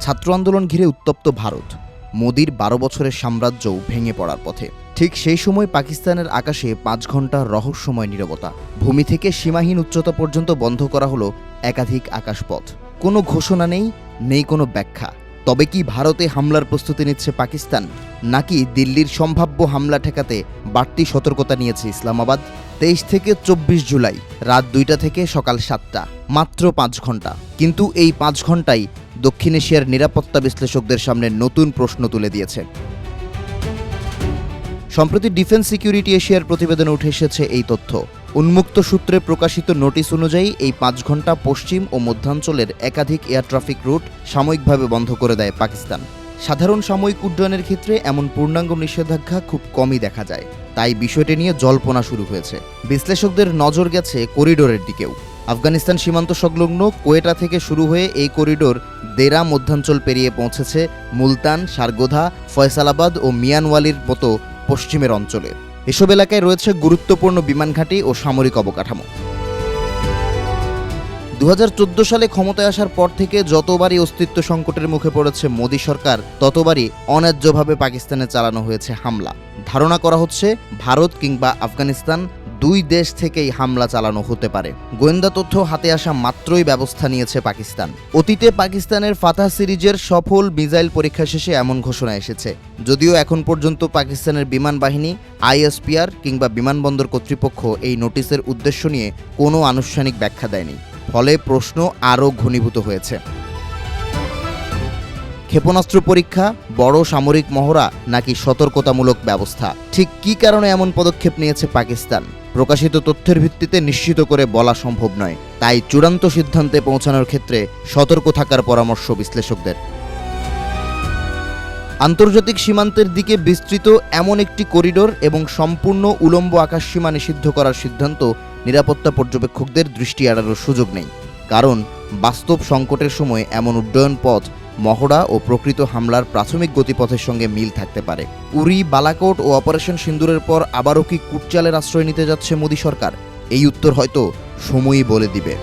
ছাত্র আন্দোলন ঘিরে উত্তপ্ত ভারত, মোদির ১২ বছরের সাম্রাজ্যও ভেঙে পড়ার পথে। ঠিক সেই সময় পাকিস্তানের আকাশে ৫ ঘন্টার রহস্যময় নীরবতা। ভূমি থেকে সীমাহীন উচ্চতা পর্যন্ত বন্ধ করা হলো একাধিক আকাশপথ। কোনো ঘোষণা নেই কোনো ব্যাখ্যা। তবে কি ভারতে হামলার প্রস্তুতি নিচ্ছে পাকিস্তান, নাকি দিল্লির সম্ভাব্য হামলা ঠেকাতে বাড়তি সতর্কতা নিয়েছে ইসলামাবাদ? ২৩ থেকে ২৪ জুলাই রাত ২টা থেকে সকাল ৭টা, মাত্র ৫ ঘন্টা। কিন্তু এই ৫ ঘন্টাই দক্ষিণ এশিয়ার নিরাপত্তা বিশ্লেষকদের সামনে নতুন প্রশ্ন তুলে দিয়েছে। সম্প্রতি ডিফেন্স সিকিউরিটি এশিয়ার প্রতিবেদনে উঠে এসেছে এই তথ্য। উন্মুক্ত সূত্রে প্রকাশিত নোটিশ অনুযায়ী এই ৫ ঘন্টা পশ্চিম ও মধ্যাঞ্চলের একাধিক এয়ার ট্রাফিক রুট সাময়িকভাবে বন্ধ করে দেয় পাকিস্তান। সাধারণ সাময়িক উড্ডয়নের ক্ষেত্রে এমন পূর্ণাঙ্গ নিষেধাজ্ঞা খুব কমই দেখা যায়, তাই বিষয়টি নিয়ে জল্পনা শুরু হয়েছে। বিশ্লেষকদের নজর গেছে করিডোরের দিকেও। আফগানিস্তান সীমান্ত সংলগ্ন কোয়েটা থেকে শুরু হয়ে এই করিডোর দেরা মধ্যাঞ্চল পেরিয়ে পৌঁছেছে মুলতান, সারগোধা, ফয়সালাবাদ ও মিয়ানওয়ালির মতো পশ্চিমের অঞ্চলে। এসব এলাকায় রয়েছে গুরুত্বপূর্ণ বিমান ঘাঁটি ও সামরিক অবকাঠামো। ২০১৪ সালে ক্ষমতায় আসার পর থেকে যতবারই অস্তিত্ব সংকটের মুখে পড়েছে মোদী সরকার, ততবারই অন্যায্যভাবে পাকিস্তানে চালানো হয়েছে হামলা। ধারণা করা হচ্ছে ভারত কিংবা আফগানিস্তান দুই দেশ থেকেই হামলা চালানো হতে পারে। গোয়েন্দা তথ্য হাতে আসা মাত্রই ব্যবস্থা নিয়েছে পাকিস্তান। অতীতে পাকিস্তানের ফাতাহ সিরিজের সফল মিসাইল পরীক্ষা শেষে এমন ঘোষণা এসেছে। যদিও এখন পর্যন্ত পাকিস্তানের বিমান বাহিনী, আইএসপিআর কিংবা বিমানবন্দর কর্তৃপক্ষ এই নোটিশের উদ্দেশ্য নিয়ে কোনো আনুষ্ঠানিক ব্যাখ্যা দেয়নি। ফলে প্রশ্ন আরও ঘনীভূত হয়েছে। ক্ষেপণাস্ত্র পরীক্ষা, বড় সামরিক মহড়া, নাকি সতর্কতামূলক ব্যবস্থা? ঠিক কী কারণে এমন পদক্ষেপ নিয়েছে পাকিস্তান? প্রকাশিত তথ্যের ভিত্তিতে নিশ্চিত করে বলা সম্ভব নয়। তাই চূড়ান্ত সিদ্ধান্তে পৌঁছানোর ক্ষেত্রে সতর্ক থাকার পরামর্শ বিশ্লেষকদের। আন্তর্জাতিক সীমান্তের দিকে বিস্তৃত এমন একটি করিডোর এবং সম্পূর্ণ উলম্ব আকাশসীমা নিষিদ্ধ করার সিদ্ধান্ত নিরাপত্তা পর্যবেক্ষকদের দৃষ্টি এড়ানোর সুযোগ নেই। কারণ বাস্তব সংকটের সময় এমন উড্ডয়ন পথ মহড়া ও প্রকৃত হামলার প্রাথমিক গতিপথের সঙ্গে মিল থাকতে পারে। উরি, বালাকোট ও অপারেশন সিন্দুরের পর আবারও কি কুটচালের আশ্রয় নিতে যাচ্ছে মোদী সরকার? এই উত্তর হয়তো সময়ই বলে দিবে।